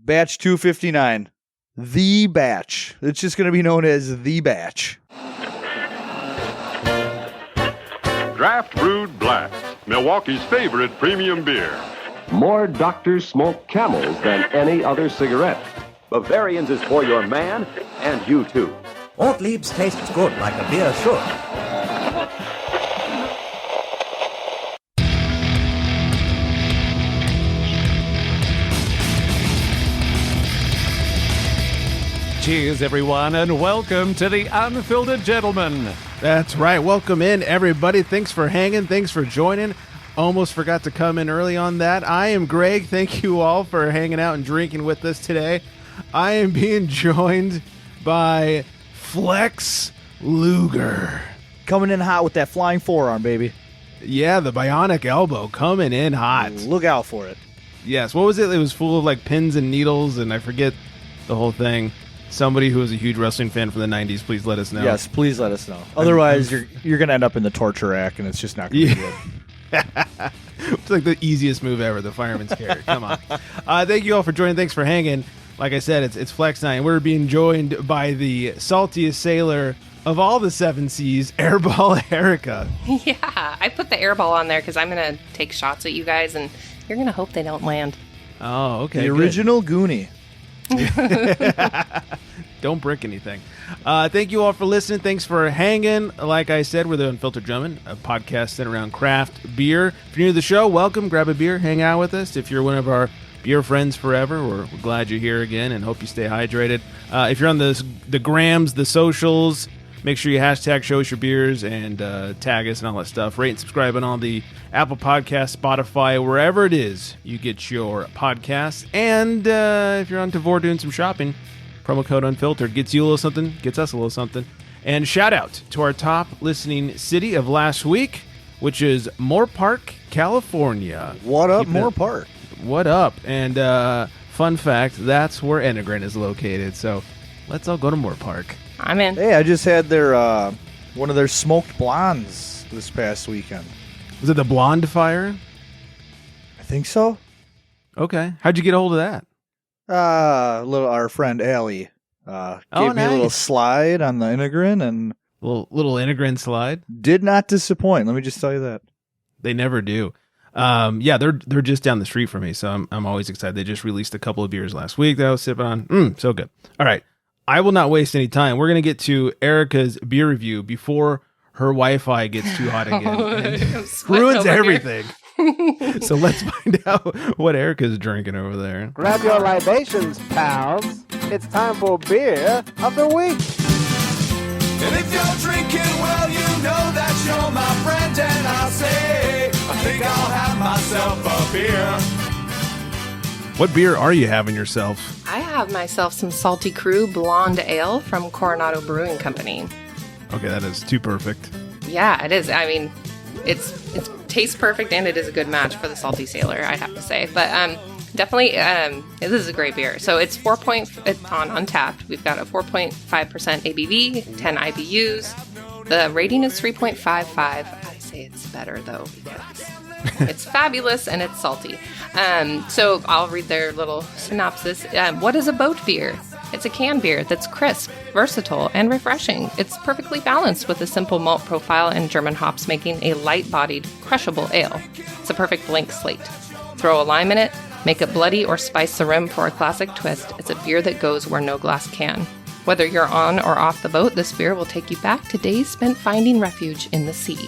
Batch 259. The Batch. It's just going to be known as The Batch. Draft Brewed Blast, Milwaukee's favorite premium beer. More doctors smoke Camels than any other cigarette. Bavarians is for your man and you too. Ortlieb's tastes good like a beer should. Cheers, everyone, and welcome to the Unfiltered Gentleman. That's right. Welcome in, everybody. Thanks for hanging. Thanks for joining. Almost forgot to come in early on that. I am Greg. Thank you all for hanging out and drinking with us today. I am being joined by Flex Luger. Coming in hot with that flying forearm, baby. Yeah, the bionic elbow coming in hot. Look out for it. Yes. What was it? It was full of like pins and needles, and I forget the whole thing. Somebody who is a huge wrestling fan from the 90s, please let us know. Yes, please let us know. Otherwise, you're going to end up in the torture rack, and it's just not going to be good. It's like the easiest move ever, the fireman's carry. Come on. Thank you all for joining. Thanks for hanging. Like I said, it's Flex Night. We're being joined by the saltiest sailor of all the seven seas, Airball Erica. Yeah, I put the airball on there because I'm going to take shots at you guys, and you're going to hope they don't land. Oh, okay. The original Goonie. Don't brick anything. Thank you all for listening. Thanks for hanging. Like I said, we're the Unfiltered Gentleman, a podcast centered around craft beer. If you're new to the show, welcome. Grab a beer, hang out with us. If you're one of our beer friends forever, we're glad you're here again and hope you stay hydrated. If you're on the grams, the socials, make sure you hashtag show us your beers and tag us and all that stuff. Rate and subscribe on all the Apple Podcasts, Spotify, wherever it is you get your podcasts. And if you're on Tavor doing some shopping, promo code Unfiltered gets you a little something, gets us a little something. And shout out to our top listening city of last week, which is Moore Park, California. What up, Moore Park? What up? And fun fact, that's where Enegren is located. So let's all go to Moore Park. I'm in. Hey, I just had their one of their smoked blondes this past weekend. Was it the Blonde Fire? I think so. Okay. How'd you get a hold of that? Our friend Allie gave me a little slide on the Enegren and little Enegren slide. Did not disappoint. Let me just tell you that. They never do. Yeah, they're just down the street from me, so I'm always excited. They just released a couple of beers last week that I was sipping on. So good. All right. I will not waste any time. We're going to get to Erica's beer review before her Wi-Fi gets too hot again and ruins everything. So let's find out what Erica's drinking over there. Grab your libations, pals. It's time for beer of the week. And if you're drinking, well, you know that you're my friend. And I'll say, I think I'll have myself a beer. What beer are you having yourself? I have myself some Salty Crew Blonde Ale from Coronado Brewing Company. Okay, that is too perfect. Yeah, it is. I mean, it tastes perfect, and it is a good match for the Salty Sailor, I have to say. But definitely, this is a great beer. So it's it's on Untapped. We've got a 4.5% ABV, 10 IBUs. The rating is 3.55. I'd say it's better, though, because it's fabulous and it's salty. So I'll read their little synopsis. What is a boat beer? It's a canned beer that's crisp, versatile, and refreshing. It's perfectly balanced with a simple malt profile and German hops, making a light-bodied, crushable ale. It's a perfect blank slate. Throw a lime in it, make it bloody, or spice the rim for a classic twist. It's a beer that goes where no glass can. Whether you're on or off the boat, this beer will take you back to days spent finding refuge in the sea.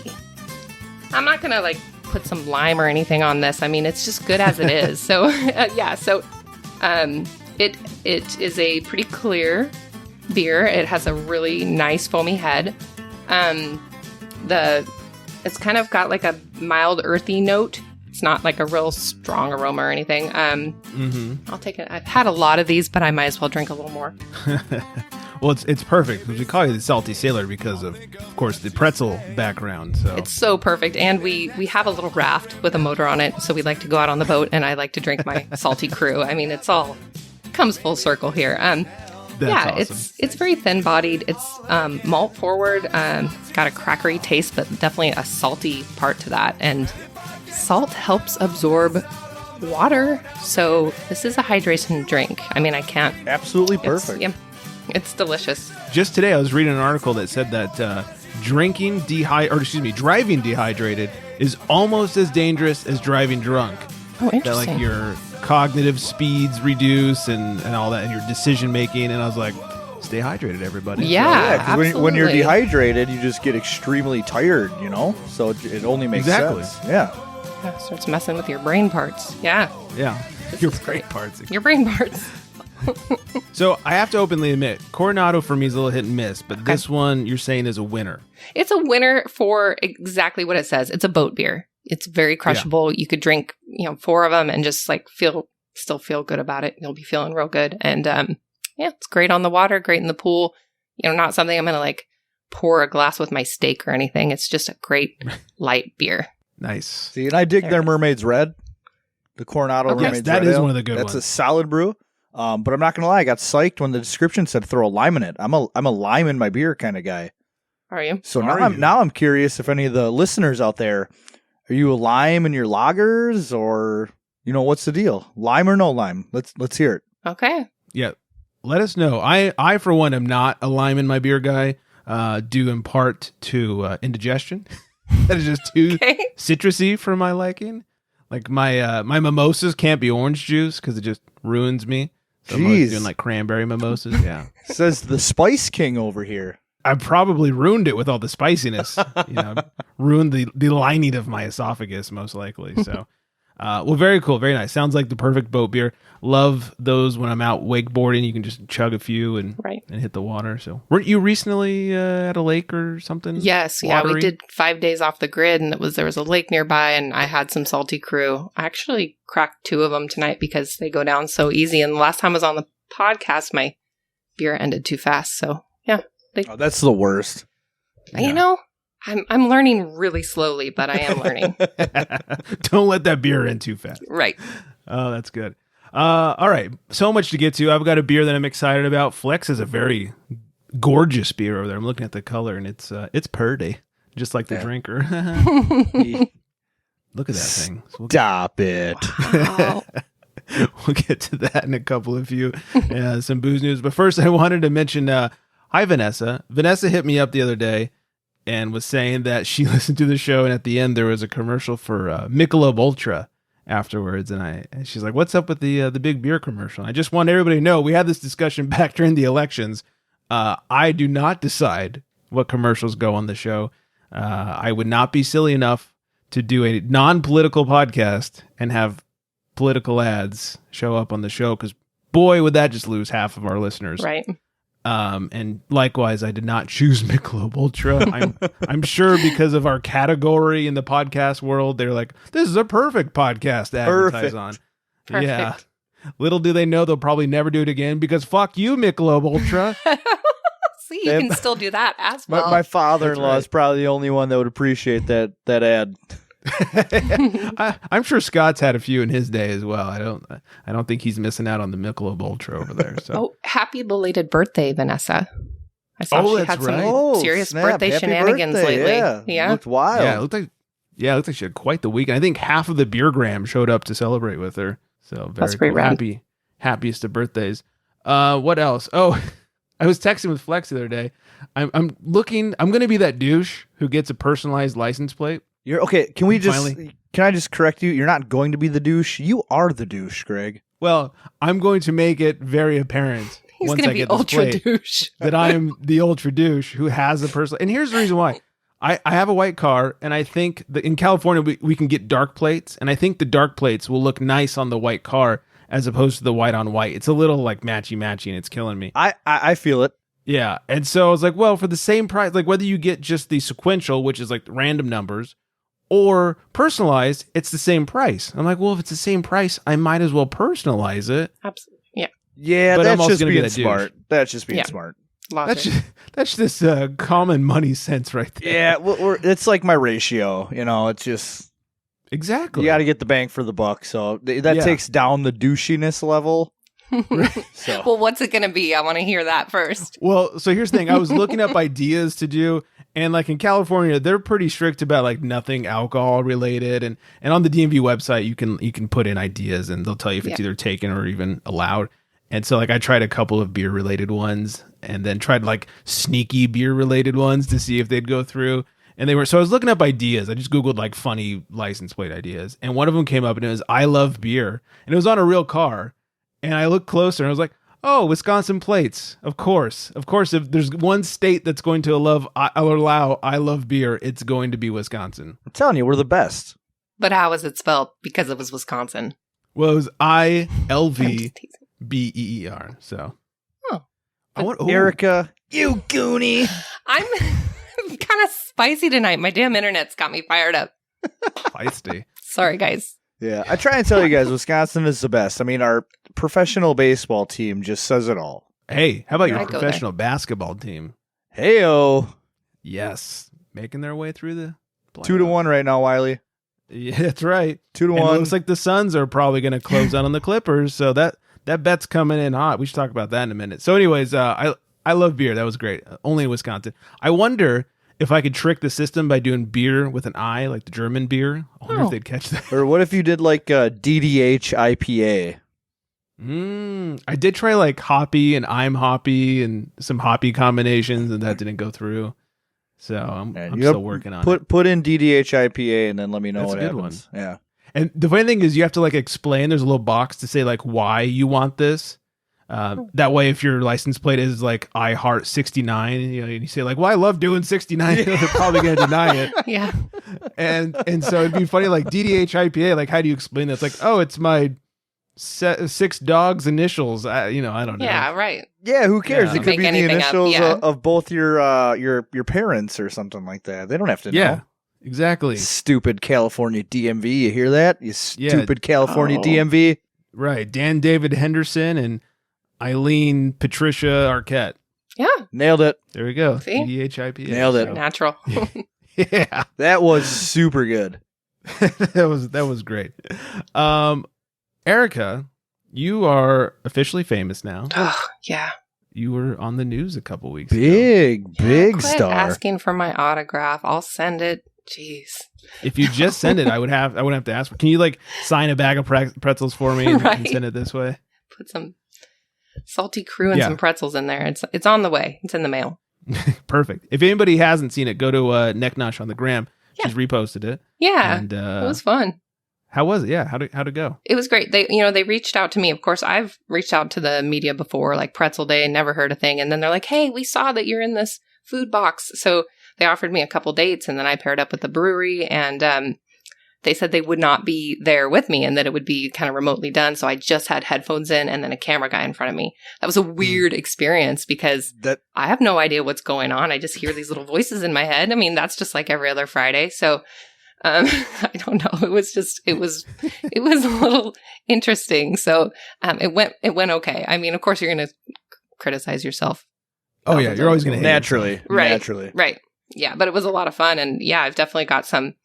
I'm not going to, put some lime or anything on this. I mean, it's just good as it is. So, It is a pretty clear beer. It has a really nice foamy head. It's kind of got like a mild earthy note. It's not like a real strong aroma or anything. I'll take it. I've had a lot of these, but I might as well drink a little more. Well, it's perfect because we call you the Salty Sailor because of course, the pretzel background. So it's so perfect, and we have a little raft with a motor on it, so we like to go out on the boat, and I like to drink my Salty Crew. I mean, it's all comes full circle here. That's awesome. It's very thin-bodied. It's malt forward. It's got a crackery taste, but definitely a salty part to that. And salt helps absorb water. So this is a hydration drink. I mean, I can't. Absolutely perfect. It's delicious. Just today, I was reading an article that said that driving dehydrated is almost as dangerous as driving drunk. Oh, interesting. That like your cognitive speeds reduce and all that, and your decision making. And I was like, stay hydrated, everybody. Yeah, because when you're dehydrated, you just get extremely tired, So it only makes sense. Yeah. It starts messing with your brain parts. Yeah. Yeah. Your brain parts. Your brain parts. So I have to openly admit, Coronado for me is a little hit and miss, but this one you're saying is a winner. It's a winner for exactly what it says. It's a boat beer. It's very crushable. Yeah. You could drink, 4 of them and just like still feel good about it. You'll be feeling real good. And it's great on the water, great in the pool. Not something I'm going to like pour a glass with my steak or anything. It's just a great light beer. Nice. See, and I dig their Mermaid's Red. The Coronado Mermaid's Red. That is one of the good ones. That's a solid brew. But I'm not going to lie. I got psyched when the description said throw a lime in it. I'm a lime in my beer kind of guy. Are you? So now I'm curious if any of the listeners out there, are you a lime in your lagers or, what's the deal? Lime or no lime? Let's hear it. Okay. Yeah. Let us know. I for one, am not a lime in my beer guy, due in part to indigestion. That is just too citrusy for my liking. Like my mimosas can't be orange juice because it just ruins me. So I'm always doing like cranberry mimosas. Yeah. Says the Spice King over here. I probably ruined it with all the spiciness. Ruined the lining of my esophagus most likely. So, well, very cool, very nice. Sounds like the perfect boat beer. Love those when I'm out wakeboarding. You can just chug a few and hit the water. So, weren't you recently at a lake or something? Yes, watery? Yeah, we did 5 days off the grid, and there was a lake nearby, and I had some salty crew. I actually cracked 2 of them tonight because they go down so easy. And the last time I was on the podcast, my beer ended too fast. So, yeah. That's the worst. Yeah. I'm learning really slowly, but I am learning. Don't let that beer in too fast. Right. Oh, that's good. All right. So much to get to. I've got a beer that I'm excited about. Flex is a very gorgeous beer over there. I'm looking at the color and it's purdy, just like the drinker. Look at that thing. Stop it. Wow. We'll get to that in a couple of some booze news. But first I wanted to mention, hi, Vanessa. Vanessa hit me up the other day and was saying that she listened to the show, and at the end there was a commercial for Michelob Ultra afterwards, and she's like, "What's up with the big beer commercial?" And I just want everybody to know we had this discussion back during the elections. I do not decide what commercials go on the show. I would not be silly enough to do a non-political podcast and have political ads show up on the show, because boy, would that just lose half of our listeners. Right. And likewise, I did not choose Michelob Ultra. I'm sure because of our category in the podcast world, they're like, this is a perfect podcast to advertise on. Perfect. Yeah. Little do they know they'll probably never do it again because fuck you, Michelob Ultra. See, you can still do that as well. My father-in-law is probably the only one that would appreciate that ad. I'm sure Scott's had a few in his day as well. I don't think he's missing out on the Michelob Ultra over there. So. Oh, happy belated birthday, Vanessa! I saw she had some serious birthday shenanigans lately. Yeah, looked wild. Yeah, it looked like she had quite the weekend. I think half of the beer gram showed up to celebrate with her. So that's pretty cool. Happiest of birthdays. What else? Oh, I was texting with Flex the other day. I'm going to be that douche who gets a personalized license plate. You're okay. Can I just correct you? You're not going to be the douche. You are the douche, Greg. Well, I'm going to make it very apparent once I get this plate douche that I am the ultra douche who has a personal. And here's the reason why. I have a white car, and I think that in California we can get dark plates, and I think the dark plates will look nice on the white car as opposed to the white on white. It's a little like matchy, and it's killing me. I feel it. Yeah, and so I was like, well, for the same price, like whether you get just the sequential, which is like random numbers, or personalized, it's the same price. I'm like, well, if it's the same price, I might as well personalize it. Absolutely. Yeah. Yeah, but that's just being smart. That's just being smart. That's just common money sense right there. Yeah, it's like my ratio. It's just exactly. You got to get the bang for the buck. So that takes down the douchiness level. Well, what's it going to be? I want to hear that first. Well, so here's the thing. I was looking up ideas to do, And like in California, they're pretty strict about like nothing alcohol related. And on the DMV website, you can put in ideas and they'll tell you if it's either taken or even allowed. And so like I tried a couple of beer related ones and then tried like sneaky beer related ones to see if they'd go through. And they were, so I was looking up ideas. I just Googled like funny license plate ideas. And one of them came up and it was, I love beer. And it was on a real car. And I looked closer and I was like, oh, Wisconsin plates. Of course. Of course, if there's one state that's going to allow I love beer, it's going to be Wisconsin. I'm telling you, we're the best. But how was it spelled? Because it was Wisconsin. Well, it was ILVBEER. So. Oh. Erica, you goonie. I'm kind of spicy tonight. My damn internet's got me fired up. Feisty. Sorry, guys. Yeah, I try and tell you guys, Wisconsin is the best. I mean, our professional baseball team just says it all. Hey, how about your I'd go professional basketball team? Heyo. Yes. Making their way through the playoffs. 2-1 right now, Wiley. Yeah, that's right. 2-1. And it looks like the Suns are probably going to close out on the Clippers, so that bet's coming in hot. We should talk about that in a minute. So anyways, I love beer. That was great. Only in Wisconsin. I wonder if I could trick the system by doing beer with an I, like the German beer. I wonder if they'd catch that. Or what if you did like a DDH IPA? I did try like hoppy and I'm hoppy and some hoppy combinations, and that didn't go through. So I'm still working on it. Put in DDH IPA and then let me know That's what a good happens. one. Yeah. And the funny thing is you have to like explain. There's a little box to say like why you want this. That way, if your license plate is like I heart 69, and you say like, "Well, I love doing 69," they're probably going to deny it. Yeah. And so it'd be funny like DDH IPA. Like, how do you explain that? It's like, oh, it's my 6 dogs initials. I don't know. Yeah, right. Yeah, who cares? Yeah. It could Make be the anything up, initials yeah. of both your parents or something like that. They don't have to know. Yeah, exactly. Stupid California DMV. You hear that? You stupid California DMV. Right. Dan David Henderson and Eileen Patricia Arquette. Yeah. Nailed it. There we go. See? DDH IPA. Nailed it. Natural. Yeah. That was super good. that was great. Erica, you are officially famous now. Oh, yeah. You were on the news a couple weeks ago. Big Quit star. asking for my autograph. I'll send it. Jeez. If you just send it, I wouldn't have to ask for. Can you like sign a bag of pretzels for me and Right. send it this way? Put some salty crew and some pretzels in there. It's on the way. It's in the mail. Perfect. If anybody hasn't seen it, go to Neck Nosh on the gram. Yeah. She's reposted it. Yeah. And it was fun. how was it? Yeah, how'd it go? It was great. They reached out to me. Of course, I've reached out to the media before, like Pretzel Day, never heard a thing. And then they're like, hey, we saw that you're in this food box. So they offered me a couple dates, and then I paired up with the brewery, and they said they would not be there with me and that it would be kind of remotely done. So I just had headphones in and then a camera guy in front of me. That was a weird experience because I have no idea what's going on. I just hear these little voices in my head. I mean, that's just like every other Friday. So I don't know. It was a little interesting. So it went okay. I mean, of course, you're going to criticize yourself. Oh yeah, you're always going to naturally. Right. Yeah, but it was a lot of fun, and yeah, I've definitely got some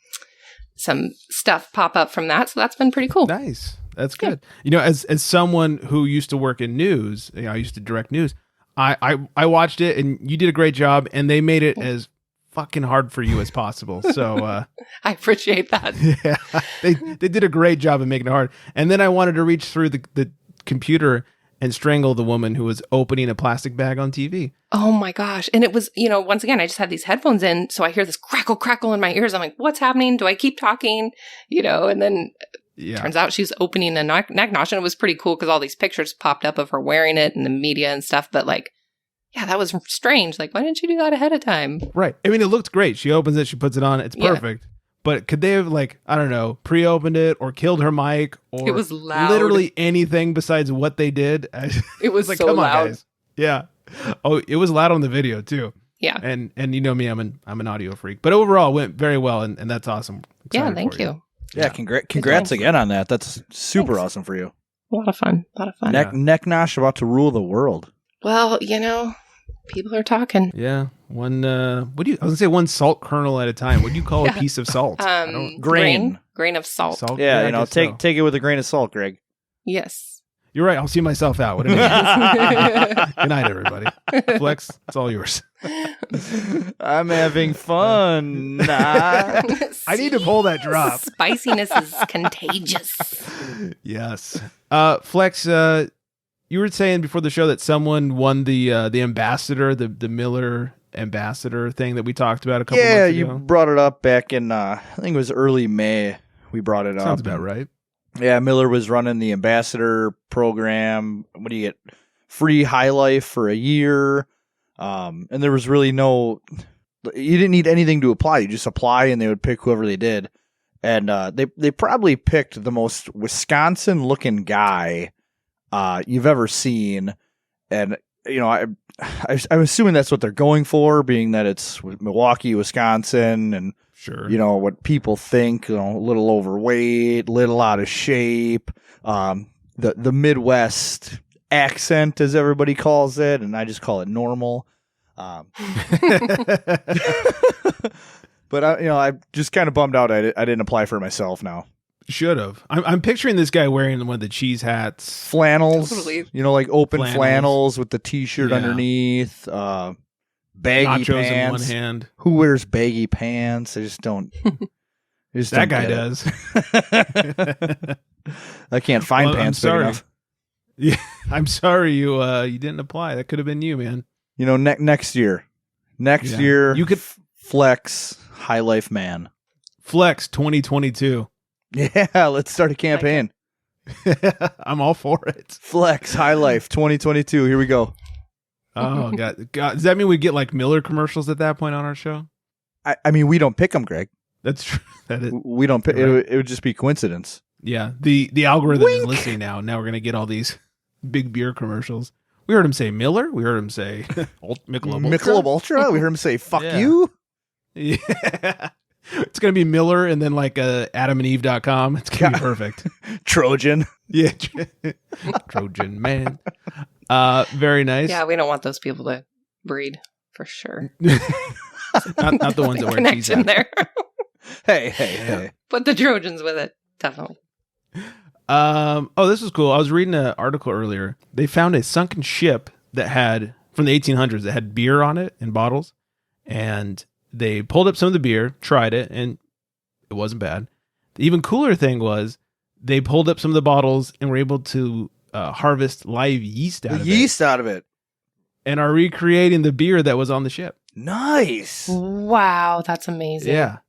stuff pop up from that, so that's been pretty cool. Nice. That's good. Yeah. As someone who used to work in news, I used to direct news. I watched it, and you did a great job, and they made it as fucking hard for you as possible. So I appreciate that. Yeah, they did a great job of making it hard. And then I wanted to reach through the computer and strangle the woman who was opening a plastic bag on TV. Oh my gosh. And it was, once again, I just had these headphones in, so I hear this crackle in my ears. I'm like, what's happening? Do I keep talking? And then turns out she's opening a neck nosh, and it was pretty cool because all these pictures popped up of her wearing it in the media and stuff. But that was strange. Like, why didn't you do that ahead of time? Right. I mean, it looked great. She opens it, she puts it on. It's perfect. Yeah. But could they have, pre-opened it or killed her mic or it was loud. Literally anything besides what they did? It was like, so come loud. on, guys. Yeah. Oh, it was loud on the video too. Yeah. And you know me, I'm an audio freak. But overall, it went very well, and that's awesome. Yeah, thank you. Yeah, congrats again on that. That's super awesome for you. A lot of fun. Neck nosh about to rule the world. Well, people are talking. Yeah. One I was gonna say one salt kernel at a time. What do you call a piece of salt? Grain of salt. Yeah, take it with a grain of salt, Greg. Yes. You're right. I'll see myself out. What an idiot. Good night, everybody. Flex, it's all yours. I'm having fun. Nah. I need to pull that drop. Spiciness is contagious. Yes. Flex, you were saying before the show that someone won the ambassador, the Miller ambassador thing that we talked about a couple months ago. Yeah, you brought it up back in, I think it was early May. We brought it up. Sounds about right. Yeah, Miller was running the ambassador program. What do you get? Free High Life for a year. And there was really you didn't need anything to apply. You just apply and they would pick whoever they did. And they probably picked the most Wisconsin looking guy you've ever seen. And, I'm assuming that's what they're going for, being that it's Milwaukee, Wisconsin, and sure, what people think, a little overweight, little out of shape, the Midwest accent, as everybody calls it, and I just call it normal. But I'm just kind of bummed out I didn't apply for myself now. Should have. I'm picturing this guy wearing one of the cheese hats, flannels, totally. Like open flannels with the t-shirt underneath, baggy nachos pants. in one hand. Who wears baggy pants? I just don't. That guy does. I can't find pants big enough. Yeah, I'm sorry you didn't apply. That could have been you, man. Next year. Next year, you could Flex High Life Man. Flex 2022. Yeah, let's start a campaign. I'm all for it. Flex High Life 2022. Here we go. Oh God! Does that mean we get like Miller commercials at that point on our show? I mean, we don't pick them, Greg. That's true. That is. We don't pick. Right. It would just be coincidence. Yeah. The algorithm Wink. is listening now. Now we're gonna get all these big beer commercials. We heard him say Miller. We heard him say Michelob Ultra. Michelob Ultra. We heard him say "fuck you." Yeah. It's going to be Miller and then like adamandeve.com. It's going to be perfect. Trojan. Yeah. Trojan man. Very nice. Yeah, we don't want those people to breed for sure. not the ones that wear cheese connection hats. there. Hey. Put the Trojans with it. Definitely. This is cool. I was reading an article earlier. They found a sunken ship that had, from the 1800s, that had beer on it in bottles. And they pulled up some of the beer, tried it, and it wasn't bad. The even cooler thing was they pulled up some of the bottles and were able to harvest live yeast out of it. And are recreating the beer that was on the ship. Nice. Wow, that's amazing. Yeah.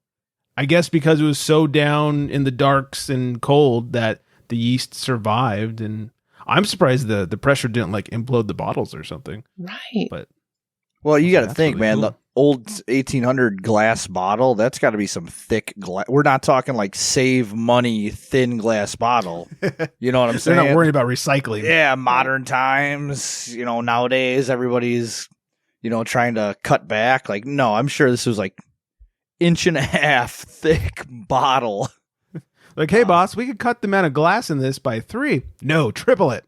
I guess because it was so down in the darks and cold that the yeast survived. And I'm surprised the pressure didn't like implode the bottles or something. Right. But well, you got to think, really man, cool. the old 1800 glass bottle, that's got to be some thick glass. We're not talking like save money, thin glass bottle. You know what I'm saying? They're not worried about recycling. Yeah, modern times, nowadays everybody's, trying to cut back. Like, no, I'm sure this was like 1.5 inch thick bottle. Like, hey, boss, we could cut the amount of glass in this by 3. No, triple it.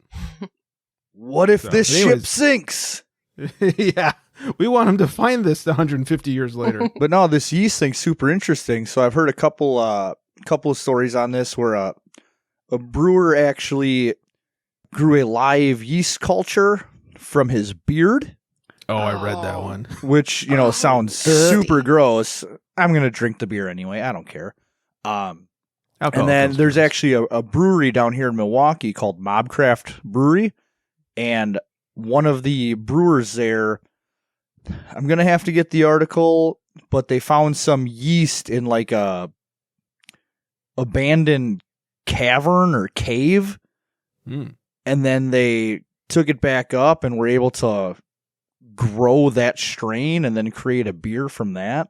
What if this ship sinks? Yeah. We want him to find this 150 years later. But no, this yeast thing's super interesting. So I've heard a couple of stories on this where a brewer actually grew a live yeast culture from his beard. Oh, I read that one. Which, sounds super gross. I'm going to drink the beer anyway. I don't care. And then there's actually a brewery down here in Milwaukee called Mobcraft Brewery. And one of the brewers there, I'm going to have to get the article, but they found some yeast in like a abandoned cavern or cave. And then they took it back up and were able to grow that strain and then create a beer from that.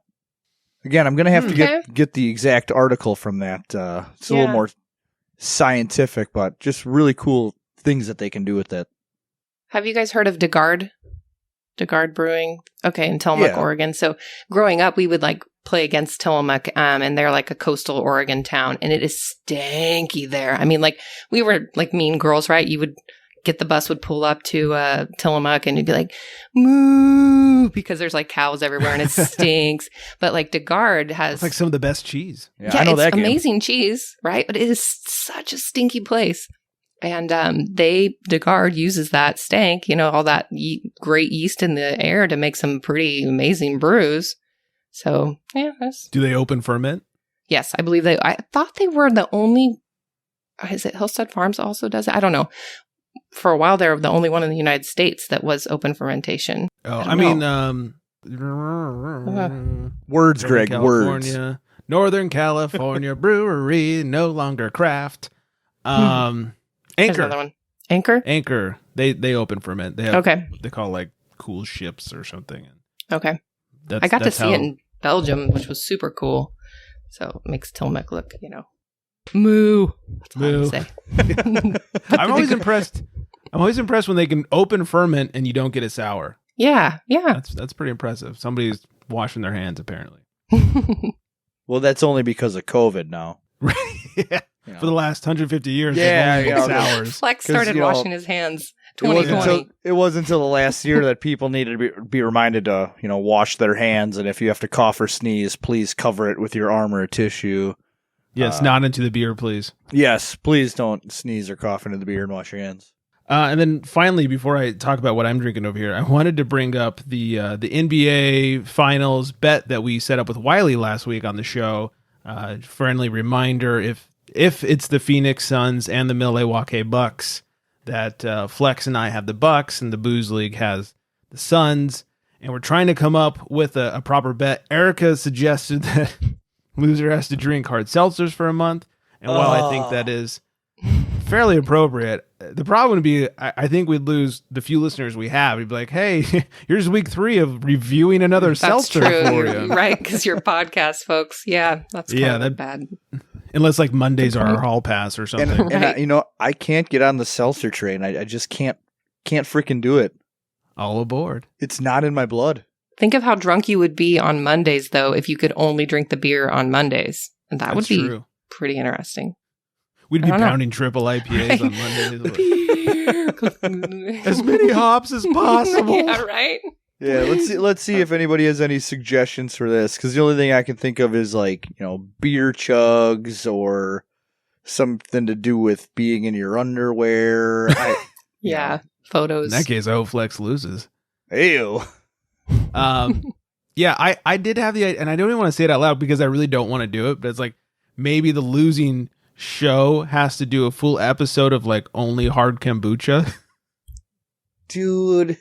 Again, I'm going to have to get the exact article from that. It's a little more scientific, but just really cool things that they can do with that. Have you guys heard of DeGard Brewing? Okay, in Tillamook, Oregon. So growing up, we would like play against Tillamook, and they're like a coastal Oregon town, and it is stanky there. I mean, like we were like mean girls, right? You would get the bus would pull up to Tillamook, and you'd be like, moo, because there's like cows everywhere, and it stinks. But like DeGard has it's like some of the best cheese. Yeah, I know it's that game. amazing cheese, right? But it is such a stinky place. And DeGard uses that stank, all that great yeast in the air to make some pretty amazing brews. So, yeah. Do they open ferment? Yes, I believe I thought they were the only, is it Hillstead Farms also does it? I don't know. For a while, they're the only one in the United States that was open fermentation. Oh, Words, Greg, words. Northern California brewery, no longer craft. Anchor. There's another one. Anchor? They open ferment. They have, okay. They call like cool ships or something. Okay. I got to see it in Belgium, which was super cool. So it makes Tillamook look, moo. That's all Moo. I say. I'm always impressed. I'm always impressed when they can open ferment and you don't get a sour. Yeah. That's pretty impressive. Somebody's washing their hands apparently. Well, that's only because of COVID now. Yeah. For the last 150 years, sours. Flex started washing his hands 2020. It wasn't until the last year that people needed to be reminded to, wash their hands. And if you have to cough or sneeze, please cover it with your arm or a tissue. Yes, not into the beer, please. Yes, please don't sneeze or cough into the beer and wash your hands. And then finally, before I talk about what I'm drinking over here, I wanted to bring up the NBA Finals bet that we set up with Wiley last week on the show. Friendly reminder, if it's the Phoenix Suns and the Milwaukee Bucks, that Flex and I have the Bucks and the Booze League has the Suns, and we're trying to come up with a proper bet. Erica suggested that loser has to drink hard seltzers for a month, and while I think that is fairly appropriate, the problem would be I think we'd lose the few listeners we have. We'd be like, hey, here's week 3 of reviewing another seltzer for you. Right, because you're podcast folks. Yeah, that's kind of bad. Unless like Mondays are our hall pass or something. And I can't get on the seltzer train. I just can't freaking do it. All aboard. It's not in my blood. Think of how drunk you would be on Mondays, though, if you could only drink the beer on Mondays. And that would be pretty interesting. We'd be pounding triple IPAs on Mondays. As many hops as possible. Yeah, right? Yeah, let's see if anybody has any suggestions for this, because the only thing I can think of is like, beer chugs or something to do with being in your underwear. Photos. In that case, I hope Flex loses. Ew. Yeah, I did have and I don't even want to say it out loud because I really don't want to do it, but it's like maybe the losing show has to do a full episode of like only hard kombucha. Dude.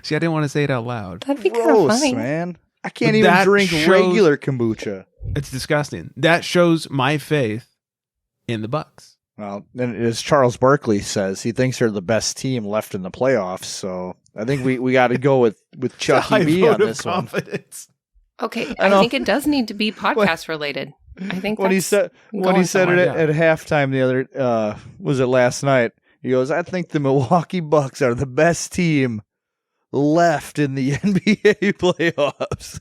See, I didn't want to say it out loud. That'd be kind of funny, man. I can't even drink regular kombucha. It's disgusting. That shows my faith in the Bucks. Well, and as Charles Barkley says, he thinks they're the best team left in the playoffs. So I think we got to go with Chucky B on this one. Okay, I think it does need to be podcast related. I think when he said it at halftime the other was it last night? He goes, "I think the Milwaukee Bucks are the best team left in the NBA playoffs."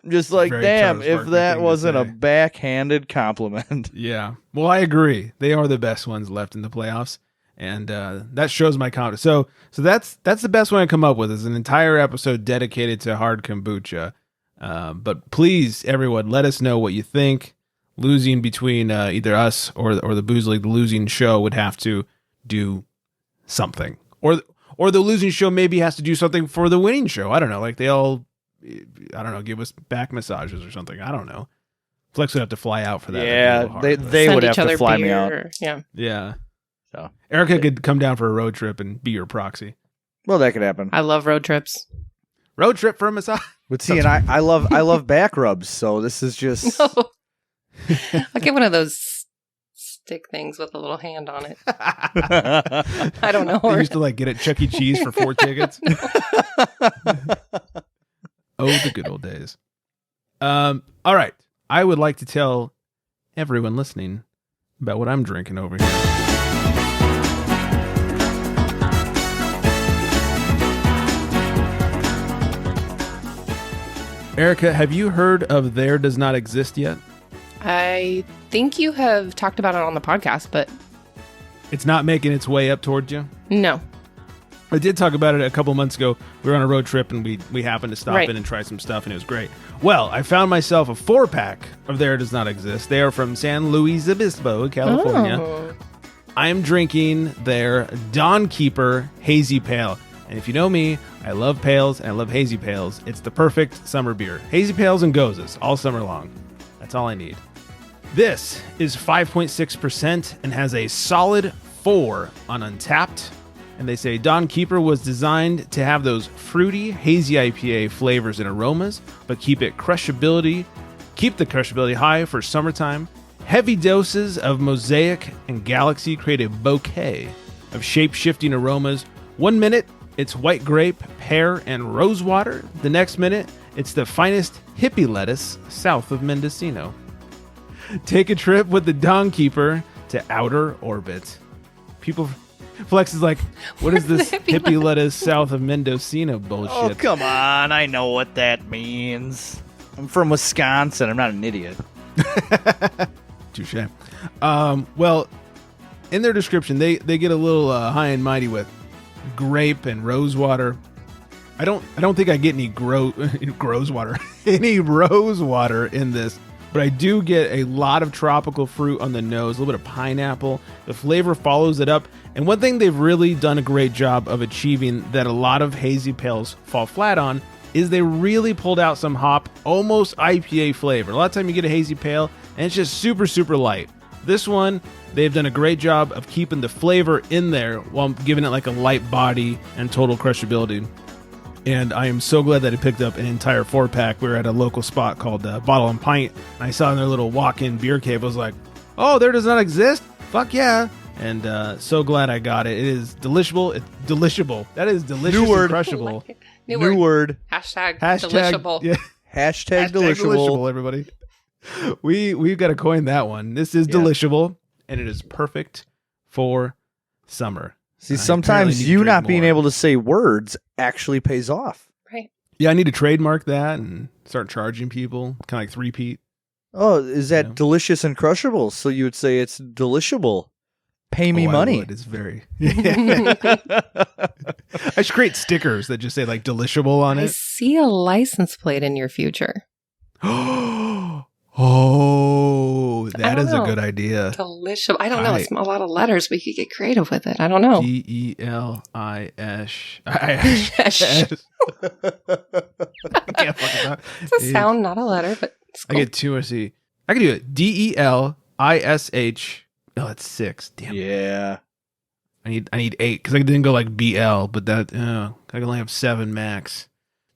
I'm just like, damn, if that wasn't a backhanded compliment. Yeah. Well, I agree. They are the best ones left in the playoffs. And that shows my confidence. So that's the best one I come up with is an entire episode dedicated to hard kombucha. But please, everyone, let us know what you think. Losing between either us or the Booze League, the losing show would have to do something. Or the losing show maybe has to do something for the winning show. I don't know. Like they all, give us back massages or something. I don't know. Flex would have to fly out for that. Yeah, they would have to fly me out. Yeah. So Erica could come down for a road trip and be your proxy. Well, that could happen. I love road trips. Road trip for a massage. But see, and I love back rubs. So this is just. No. I'll get one of those stick things with a little hand on it. I don't know. They used to like get at Chuck E. Cheese for 4 tickets. Oh, the good old days. All right. I would like to tell everyone listening about what I'm drinking over here. Erica, have you heard of There Does Not Exist yet? I think you have talked about it on the podcast, but... It's not making its way up towards you? No. I did talk about it a couple months ago. We were on a road trip and we happened to stop in and try some stuff and it was great. Well, I found myself a 4-pack of There Does Not Exist. They are from San Luis Obispo, California. Oh. I'm drinking their Dawn Keeper Hazy Pale. And if you know me, I love pales and I love hazy pales. It's the perfect summer beer. Hazy pales and gozes all summer long. That's all I need. This is 5.6% and has a solid 4 on Untapped. And they say Dawn Keeper was designed to have those fruity, hazy IPA flavors and aromas, but keep the crushability high for summertime. Heavy doses of Mosaic and Galaxy create a bouquet of shape-shifting aromas. 1 minute, it's white grape, pear, and rosewater. The next minute, it's the finest hippie lettuce south of Mendocino. Take a trip with the Dawn Keeper to outer orbit. Flex is like, what is this hippie lettuce south of Mendocino bullshit? Oh, come on. I know what that means. I'm from Wisconsin. I'm not an idiot. Touche. Well, in their description, they get a little high and mighty with grape and rosewater. I don't think I get any rosewater in this, but I do get a lot of tropical fruit on the nose, a little bit of pineapple. The flavor follows it up. And one thing they've really done a great job of achieving that a lot of hazy pales fall flat on is they really pulled out some hop, almost IPA flavor. A lot of time you get a hazy pale and it's just super, super light. This one, they've done a great job of keeping the flavor in there while giving it like a light body and total crushability. And I am so glad that I picked up an entire 4-pack. We were at a local spot called Bottle and Pint. And I saw in their little walk-in beer cave. I was like, oh, there does not exist? Fuck yeah. And so glad I got it. It is delishable. It's delishable. That is delicious New word. And crushable. New word. Hashtag delishable. Yeah. Hashtag delishable. Everybody. We've got to coin that one. This is delishable, and it is perfect for summer. See, sometimes you not being able to say words actually pays off. Right. Yeah, I need to trademark that and start charging people, kind of like three-peat. Oh, is that delicious and crushable? So you would say it's delishable. Pay me money. It's very. I should create stickers that just say like delishable on I it. see a license plate in your future. Oh, that is a good idea. Delishable. I don't know. It's a lot of letters. We could get creative with it. I don't know. DELISH. I can't fucking talk. It's a sound, not a letter, but it's cool. I get 2 or C. I can do it. DELISH. Oh, that's 6. Damn. Yeah. I need 8 because I didn't go like BL, but that I can only have 7 max.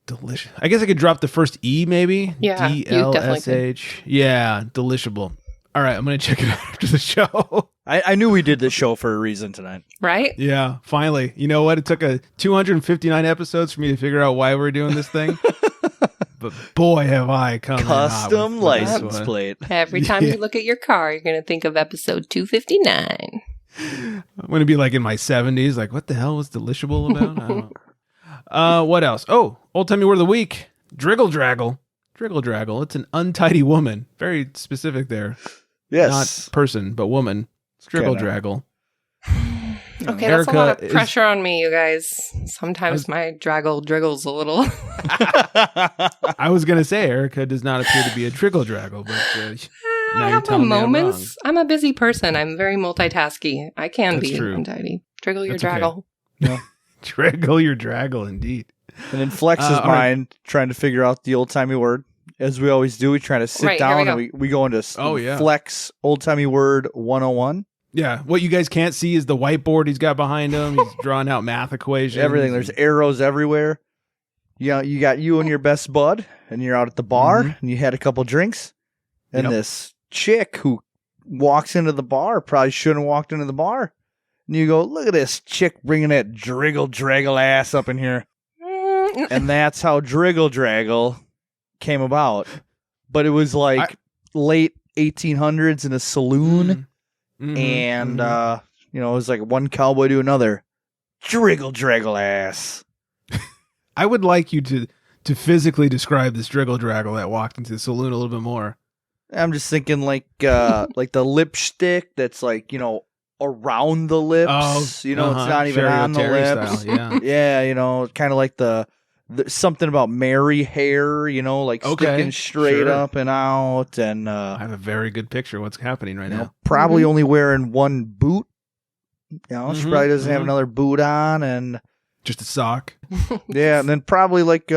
Delicious. I guess I could drop the first E maybe. Yeah, DLSH. Yeah, delishable. All right, I'm gonna check it out after the show. I knew we did this show for a reason tonight. Right? Yeah, finally. You know what? It took 259 episodes for me to figure out why we're doing this thing. But boy, have I come custom license plate. Every time you look at your car, you're going to think of episode 259. I'm going to be like in my 70s, like, what the hell was delishable about? I don't know. What else? Oh, old timey word of the week. Driggle draggle. Driggle draggle. It's an untidy woman. Very specific there. Yes. Not person, but woman. Driggle draggle. Okay, that's a lot of pressure on me, you guys. Sometimes my draggle driggles a little. I was going to say Erica does not appear to be a driggle draggle, but I have my moments. I'm a busy person. I'm very multitasky. I can be untidy. Driggle your draggle. Okay. Yeah. Driggle your draggle, indeed. And in Flex's mind, trying to figure out the old-timey word. As we always do, we try to sit down and we go into Flex old-timey word 101. Yeah, what you guys can't see is the whiteboard he's got behind him. He's drawing out math equations. Everything. There's arrows everywhere. You got you and your best bud, and you're out at the bar, and you had a couple drinks, and this chick who walks into the bar probably shouldn't have walked into the bar. And you go, look at this chick bringing that driggle draggle ass up in here. And that's how driggle draggle came about. But it was like late 1800s in a saloon. And, it was like one cowboy to another. Driggle draggle ass. I would like you to physically describe this driggle draggle that walked into the saloon a little bit more. I'm just thinking like the lipstick that's like, around the lips. Oh, it's not even on the lips. Style, yeah, kind of like the something about Mary hair, like sticking straight up and out. And I have a very good picture of what's happening right now. Probably only wearing one boot You know, she probably doesn't have another boot on, and just a sock. Yeah, and then probably like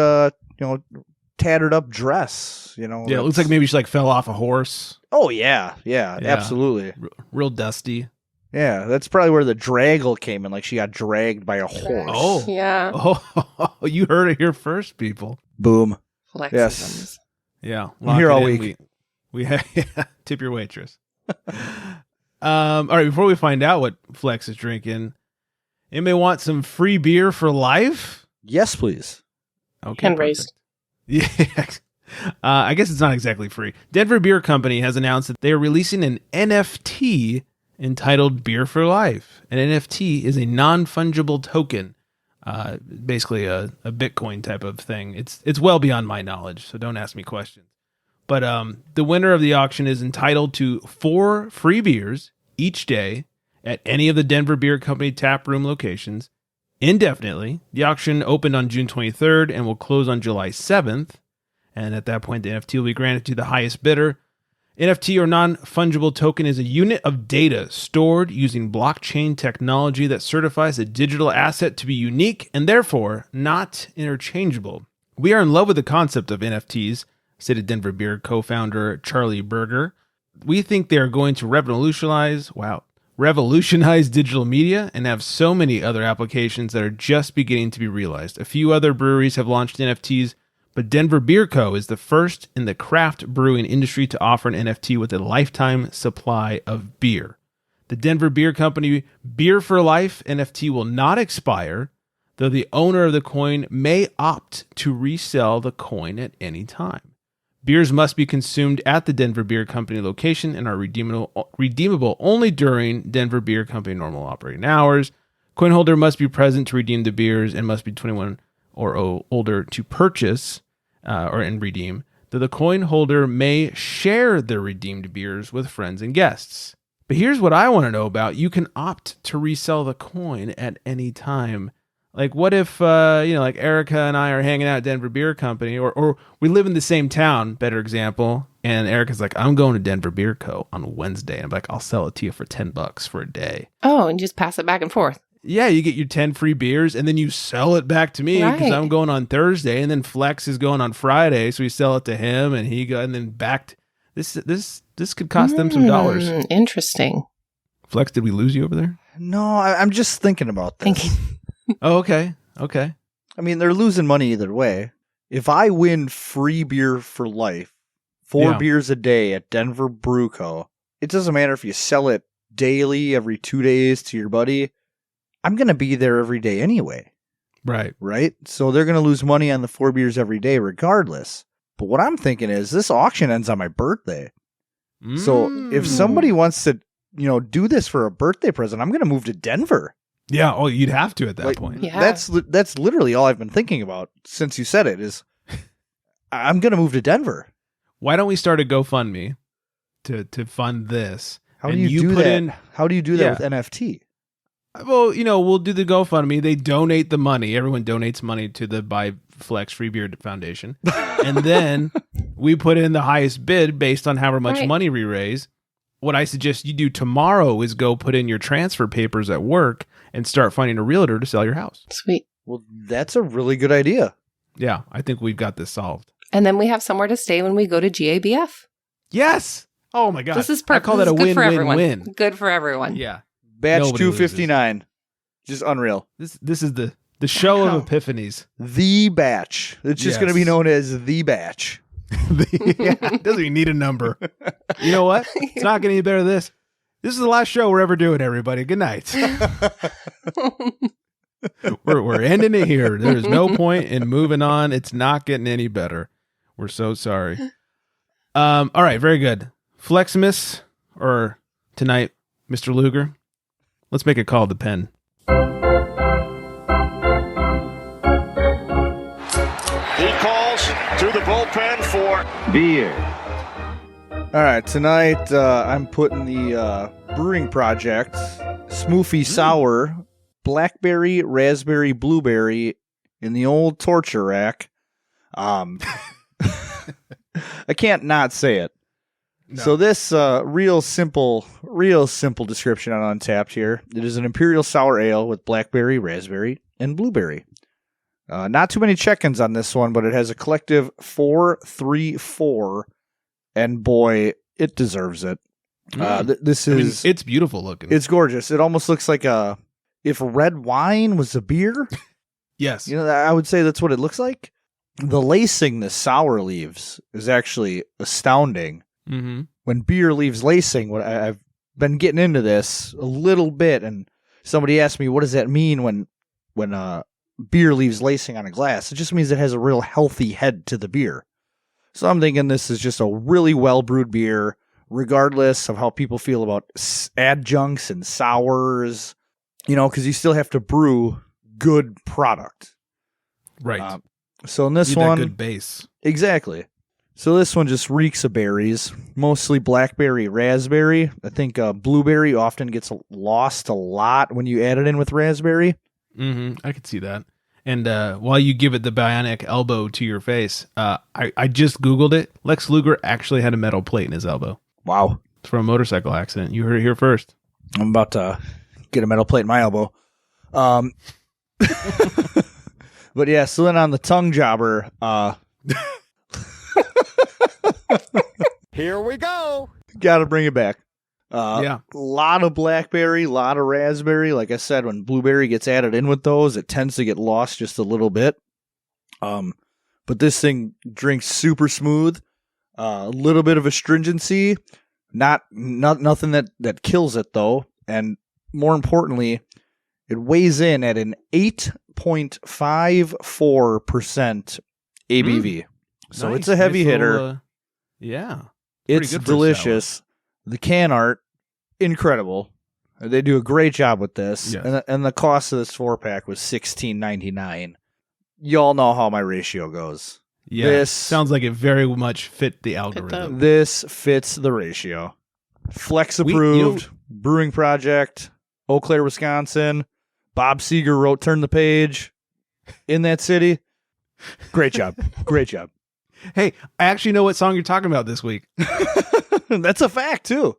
tattered up dress. You know. Yeah, it looks like maybe she like fell off a horse. Oh yeah, absolutely. Real dusty. Yeah, that's probably where the draggle came in. Like she got dragged by a horse. Oh Yeah. Oh, you heard it here first, people. Boom. Flexisms. Yes. Yeah, I'm here all week. We have tip your waitress. All right, before we find out what Flex is drinking, anybody want some free beer for life? Yes, please. Okay, Hand raised. Yeah. I guess it's not exactly free. Denver Beer Company has announced that they are releasing an NFT entitled Beer for Life. An NFT is a non-fungible token, basically a Bitcoin type of thing. It's well beyond my knowledge, so don't ask me questions. But the winner of the auction is entitled to 4 free beers each day at any of the Denver Beer Company tap room locations indefinitely. The auction opened on June 23rd and will close on July 7th. And at that point, the NFT will be granted to the highest bidder. NFT or non-fungible token is a unit of data stored using blockchain technology that certifies a digital asset to be unique and therefore not interchangeable. We are in love with the concept of NFTs, stated Denver Beer co-founder Charlie Berger. We think they are going to revolutionize digital media and have so many other applications that are just beginning to be realized. A few other breweries have launched NFTs, but Denver Beer Co. is the first in the craft brewing industry to offer an NFT with a lifetime supply of beer. The Denver Beer Company Beer for Life NFT will not expire, though the owner of the coin may opt to resell the coin at any time. Beers must be consumed at the Denver Beer Company location and are redeemable only during Denver Beer Company normal operating hours. Coin holder must be present to redeem the beers and must be 21 or older to purchase and redeem, though the coin holder may share the redeemed beers with friends and guests. But here's what I want to know about. You can opt to resell the coin at any time. Like, what if, like Erica and I are hanging out at Denver Beer Company, or we live in the same town, better example, and Erica's like, I'm going to Denver Beer Co. on Wednesday. And I'm like, I'll sell it to you for $10 for a day. Oh, and just pass it back and forth. Yeah, you get your 10 free beers, and then you sell it back to me because I'm going on Thursday, and then Flex is going on Friday, so we sell it to him, and and then back. This could cost them some dollars. Interesting. Flex, did we lose you over there? No, I'm just thinking about this. Oh, okay. I mean, they're losing money either way. If I win free beer for life, 4 beers a day at Denver Brew Co., it doesn't matter if you sell it daily, every 2 days to your buddy. I'm going to be there every day anyway. Right? So they're going to lose money on the 4 beers every day regardless. But what I'm thinking is this auction ends on my birthday. So if somebody wants to, do this for a birthday present, I'm going to move to Denver. Yeah. Oh, you'd have to at that point. Yeah. That's literally all I've been thinking about since you said it is I'm going to move to Denver. Why don't we start a GoFundMe to fund this? How do you do that? How do you do that with NFT? Well, we'll do the GoFundMe. They donate the money. Everyone donates money to the Buy Flex Free Beer Foundation. And then we put in the highest bid based on however much money we raise. What I suggest you do tomorrow is go put in your transfer papers at work and start finding a realtor to sell your house. Sweet. Well, that's a really good idea. Yeah, I think we've got this solved. And then we have somewhere to stay when we go to GABF. Yes. Oh my God. This is perfect. I call that a win-win-win. Good for everyone. Yeah. Batch Nobody 259. Loses. Just unreal. This is the show of epiphanies. The batch. It's just going to be known as the batch. It doesn't even need a number. You know what? It's not getting any better than this. This is the last show we're ever doing, everybody. Good night. We're ending it here. There's no point in moving on. It's not getting any better. We're so sorry. All right, very good. Fleximus, or tonight, Mr. Luger. Let's make a call to the pen. He calls to the bullpen for beer. All right, tonight I'm putting the Brewing Projekt Smoofee Sour, Blackberry, Raspberry, Blueberry in the old torture rack. I can't not say it. No. So this real simple description on Untapped here. It is an imperial sour ale with blackberry, raspberry, and blueberry. Not too many check-ins on this one, but it has a collective 4.34, and boy, it deserves it. This is... it's beautiful looking. It's gorgeous. It almost looks like if red wine was a beer. Yes. You know, I would say that's what it looks like. The lacing the sour leaves is actually astounding. Mm-hmm. When beer leaves lacing, I've been getting into this a little bit, and somebody asked me, what does that mean when beer leaves lacing on a glass? It just means it has a real healthy head to the beer. So I'm thinking this is just a really well-brewed beer, regardless of how people feel about adjuncts and sours, you know, because you still have to brew good product. Right. So in this Need one... that good base. Exactly. So this one just reeks of berries, mostly blackberry, raspberry. I think blueberry often gets lost a lot when you add it in with raspberry. Mm-hmm. I could see that. And while you give it the bionic elbow to your face, I just Googled it. Lex Luger actually had a metal plate in his elbow. Wow. It's from a motorcycle accident. You heard it here first. I'm about to get a metal plate in my elbow. But yeah, so then on the tongue jobber, Here we go. got to bring it back. Yeah. A lot of blackberry, a lot of raspberry. Like I said, when blueberry gets added in with those, it tends to get lost just a little bit. But this thing drinks super smooth. A little bit of astringency. Not nothing that kills it, though. And more importantly, it weighs in at an 8.54% ABV. So Nice. it's a heavy Nice hitter. little, yeah. It's good for a delicious. The can art, incredible. They do a great job with this. Yes. And the cost of this 4-pack was $16.99. Y'all know how my ratio goes. Yeah. This sounds like it very much fit the algorithm. This fits the ratio. Flex approved. Brewing Projekt, Eau Claire, Wisconsin. Bob Seger wrote Turn the Page in that city. Great job. Great job. Hey, I actually know what song you're talking about this week. That's a fact, too.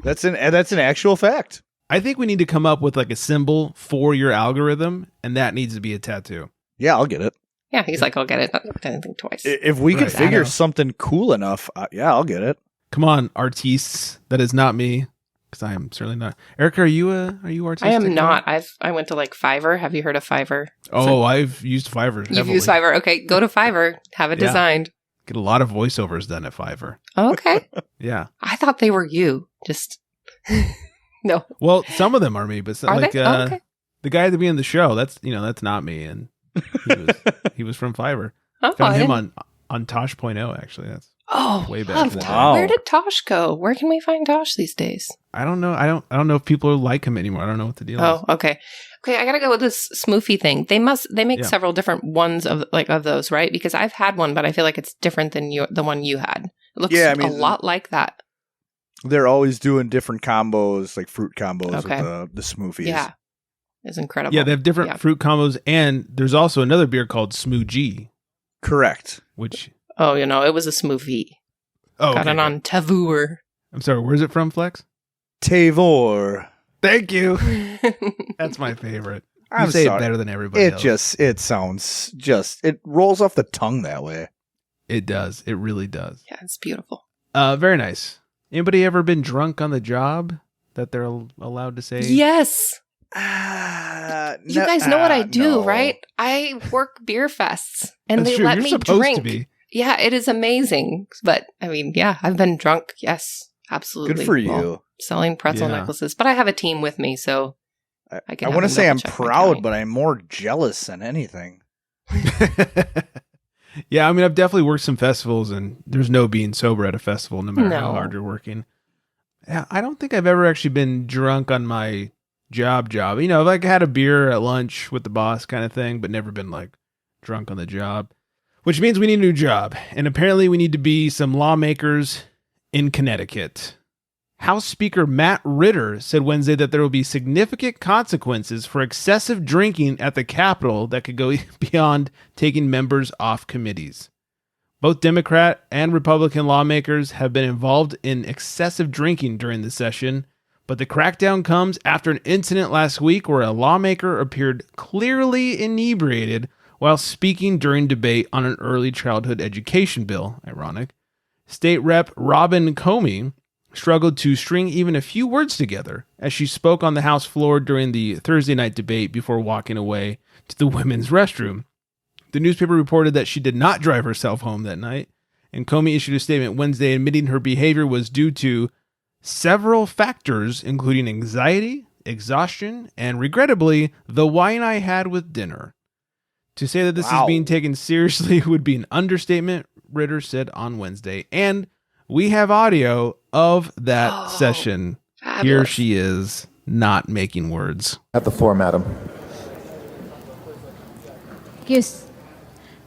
That's an actual fact. I think we need to come up with like a symbol for your algorithm, and that needs to be a tattoo. Yeah, I'll get it. Yeah, he's like, I'll get it. Not looked at anything twice. If we could Right. figure something cool enough, yeah, I'll get it. Come on, artistes. That is not me, because I am certainly not. Erica, are you artistic? I am not. I went to like Fiverr. Have you heard of Fiverr? Oh, I've used Fiverr. You've heavily. used Fiverr. Okay, go to Fiverr. Have it Yeah. designed. Get a lot of voiceovers done at Fiverr. Okay. Yeah. I thought they were you. Just no. Well, some of them are me, but some, Are like they? Oh, okay. the guy at the beginning of the show, that's not me, and he was from Fiverr. Oh, Found I him didn't- on Tosh.0 actually. That's Oh, way back loved in the him. day. Wow. Where did Tosh go? Where can we find Tosh these days? I don't know. I don't know if people like him anymore. I don't know what the deal is. Oh, okay. Okay, I gotta go with this Smoofee thing. They make Yeah. several different ones of those, right? Because I've had one, but I feel like it's different than the one you had. It looks Yeah, I mean, a lot like that. They're always doing different combos, like fruit combos Okay. with the Smoofies. Yeah, it's incredible. Yeah, they have different Yeah. fruit combos, and there's also another beer called Smoogie, Correct. which Oh, it was a Smoofee. got Got it on Tavour. I'm sorry, where's it from, Flex? Tavor. Thank you. That's my favorite. You I'm say sorry. it better than everybody else. It rolls off the tongue that way. It does. It really does. Yeah, it's beautiful. Very nice. Anybody ever been drunk on the job that they're allowed to say? Yes. You guys know what I do, no. right? I work beer fests, and That's they true. let You're me supposed drink. to be. Yeah, it is amazing. But I mean, yeah, I've been drunk. Yes, absolutely. Good for you. Well, selling pretzel Yeah. necklaces, but I have a team with me, so I can. I have want to them say I'm double-check my proud, counting. but I'm more jealous than anything. Yeah, I mean, I've definitely worked some festivals, and there's no being sober at a festival, no matter how No. hard you're working. Yeah, I don't think I've ever actually been drunk on my job. I've like had a beer at lunch with the boss kind of thing, but never been like drunk on the job, which means we need a new job. And apparently we need to be some lawmakers in Connecticut. House Speaker Matt Ritter said Wednesday that there will be significant consequences for excessive drinking at the Capitol that could go beyond taking members off committees. Both Democrat and Republican lawmakers have been involved in excessive drinking during the session, but the crackdown comes after an incident last week where a lawmaker appeared clearly inebriated while speaking during debate on an early childhood education bill. Ironic. State Rep. Robin Comey struggled to string even a few words together as she spoke on the House floor during the Thursday night debate before walking away to the women's restroom. The newspaper reported that she did not drive herself home that night, and Comey issued a statement Wednesday admitting her behavior was due to several factors, including anxiety, exhaustion, and regrettably, the wine I had with dinner. To say that this is being taken seriously would be an understatement, Ritter said on Wednesday. And we have audio of that session. Fabulous. Here she is, not making words. At the floor, madam. Yes.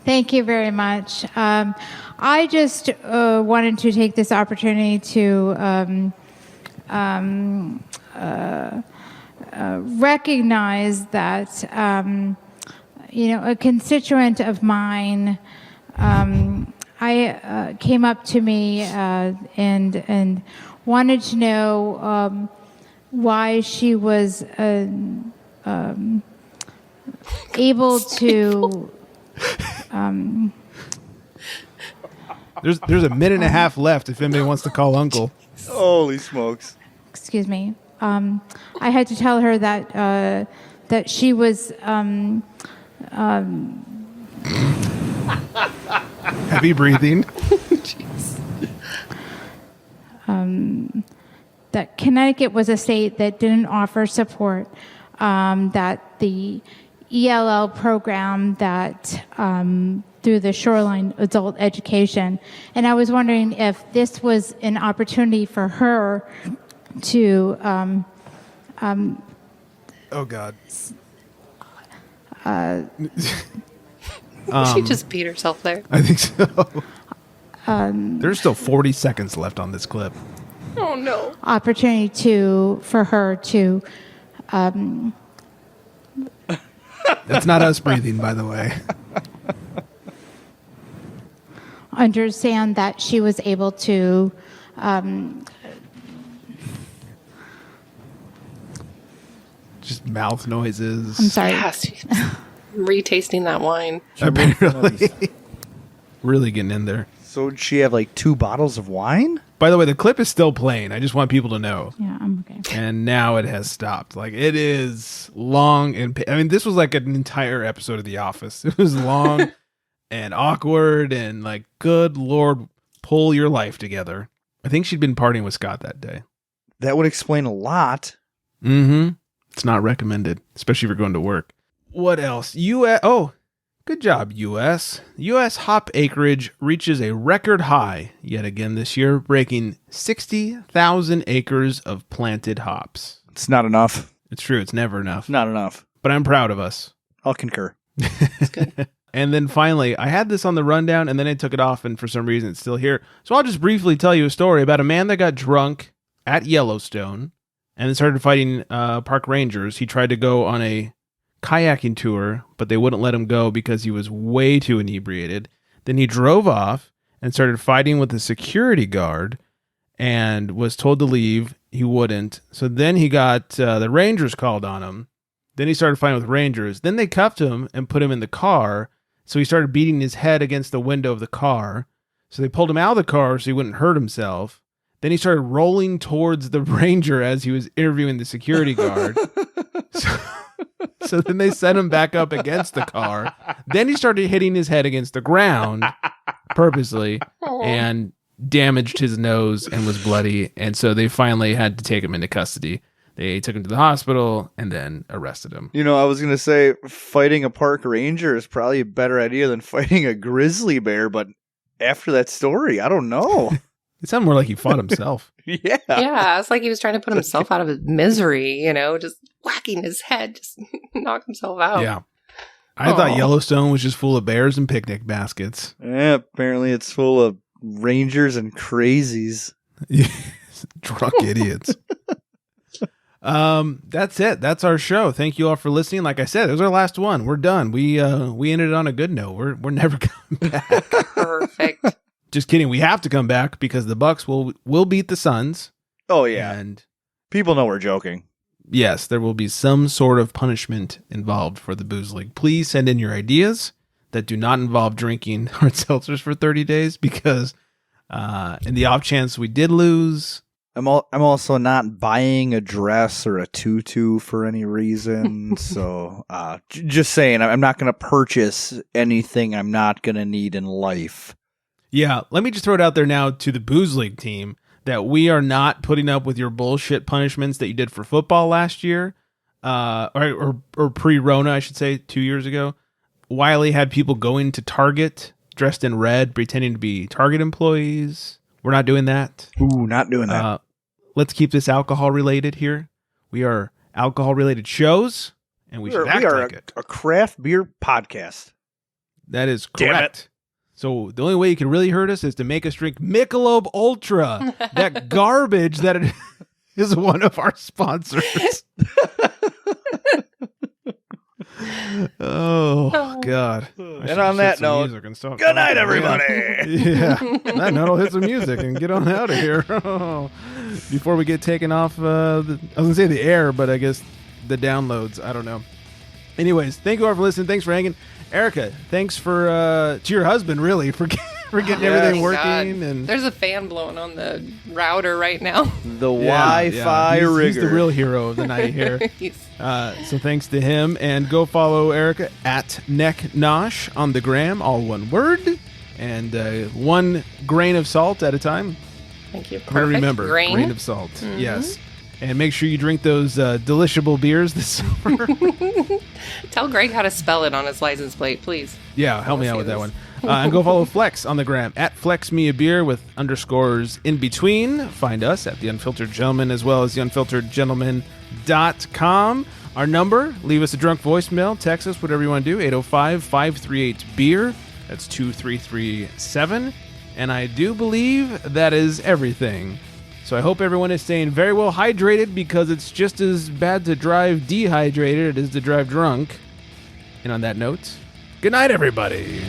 Thank you very much. I just wanted to take this opportunity to recognize that, a constituent of mine came up to me and wanted to know why she was able to. There's a minute and a half left if anybody wants to call Uncle. Holy smokes! Excuse me. I had to tell her that she was. Heavy breathing. Jeez. That Connecticut was a state that didn't offer support. That the ELL program that through the Shoreline Adult Education, and I was wondering if this was an opportunity for her to. Oh God. She just beat herself there. I think so. There's still 40 seconds left on this clip. Oh no. Opportunity for her to. That's not us breathing, by the way. Understand that she was able to. Just mouth noises. I'm sorry. Yes, she's retasting that wine. Apparently. Really getting in there. So did she have like 2 bottles of wine? By the way, the clip is still playing. I just want people to know. Yeah, I'm okay. And now it has stopped. Like, it is long and... I mean, this was like an entire episode of The Office. It was long and awkward and like, good Lord, pull your life together. I think she'd been partying with Scott that day. That would explain a lot. Mm-hmm. It's not recommended, especially if you're going to work. What else? Good job, U.S. U.S. hop acreage reaches a record high yet again this year, breaking 60,000 acres of planted hops. It's not enough. It's true. It's never enough. Not enough. But I'm proud of us. I'll concur. That's good. And then finally, I had this on the rundown, and then I took it off, and for some reason it's still here. So I'll just briefly tell you a story about a man that got drunk at Yellowstone and then started fighting park rangers. He tried to go on a kayaking tour, but they wouldn't let him go because he was way too inebriated. Then he drove off and started fighting with the security guard and was told to leave. He wouldn't. So then he got the rangers called on him. Then he started fighting with rangers. Then they cuffed him and put him in the car. So he started beating his head against the window of the car. So they pulled him out of the car so he wouldn't hurt himself. Then he started rolling towards the ranger as he was interviewing the security guard. So then they set him back up against the car. Then he started hitting his head against the ground purposely and damaged his nose and was bloody. And so they finally had to take him into custody. They took him to the hospital and then arrested him. You know, I was going to say fighting a park ranger is probably a better idea than fighting a grizzly bear, but after that story, I don't know. It sounded more like he fought himself. Yeah. Yeah, it's like he was trying to put himself out of his misery, just whacking his head, just knock himself out. Yeah. I thought Yellowstone was just full of bears and picnic baskets. Yeah, apparently it's full of rangers and crazies. Drunk idiots. That's it. That's our show. Thank you all for listening. Like I said, it was our last one. We're done. We ended it on a good note. We're never coming back. Perfect. Just kidding. We have to come back because the Bucks will beat the Suns. Oh yeah, and people know we're joking. Yes, there will be some sort of punishment involved for the Booze League. Please send in your ideas that do not involve drinking hard seltzers for 30 days because in the off chance we did lose. I'm also not buying a dress or a tutu for any reason. So just saying, I'm not going to purchase anything I'm not going to need in life. Yeah, let me just throw it out there now to the Booze League team that we are not putting up with your bullshit punishments that you did for football last year, or pre-Rona, I should say, 2 years ago. Wiley had people going to Target dressed in red, pretending to be Target employees. We're not doing that. Ooh, not doing that. Let's keep this alcohol-related here. We are alcohol-related shows, and we should act like it. A craft beer podcast. That is Damn correct. it. So the only way you can really hurt us is to make us drink Michelob Ultra, that garbage that it is one of our sponsors. Oh, God. And on that note, good night, everybody. Yeah. That note, I'll hit some music and get on out of here. Before we get taken off, I was going to say the air, but I guess the downloads. I don't know. Anyways, thank you all for listening. Thanks for hanging. Erica, thanks for to your husband, really, for getting everything working. God. And there's a fan blowing on the router right now. The Wi-Fi rigger. He's the real hero of the night here. So thanks to him. And go follow Erica at nosh on the gram, all one word, and 1 grain of salt at a time. Thank you. Perfect. Remember, grain of salt. Mm-hmm. Yes. And make sure you drink those delishable beers this summer. Tell Greg how to spell it on his license plate, please. Yeah, help me out with that one. And go follow Flex on the gram at FlexMeABeer with underscores in between. Find us at The Unfiltered Gentleman as well as TheUnfilteredGentleman.com. Our number, leave us a drunk voicemail, text us, whatever you want to do, 805-538-BEER. That's 2337. And I do believe that is everything. So I hope everyone is staying very well hydrated because it's just as bad to drive dehydrated as it is to drive drunk. And on that note, good night, everybody.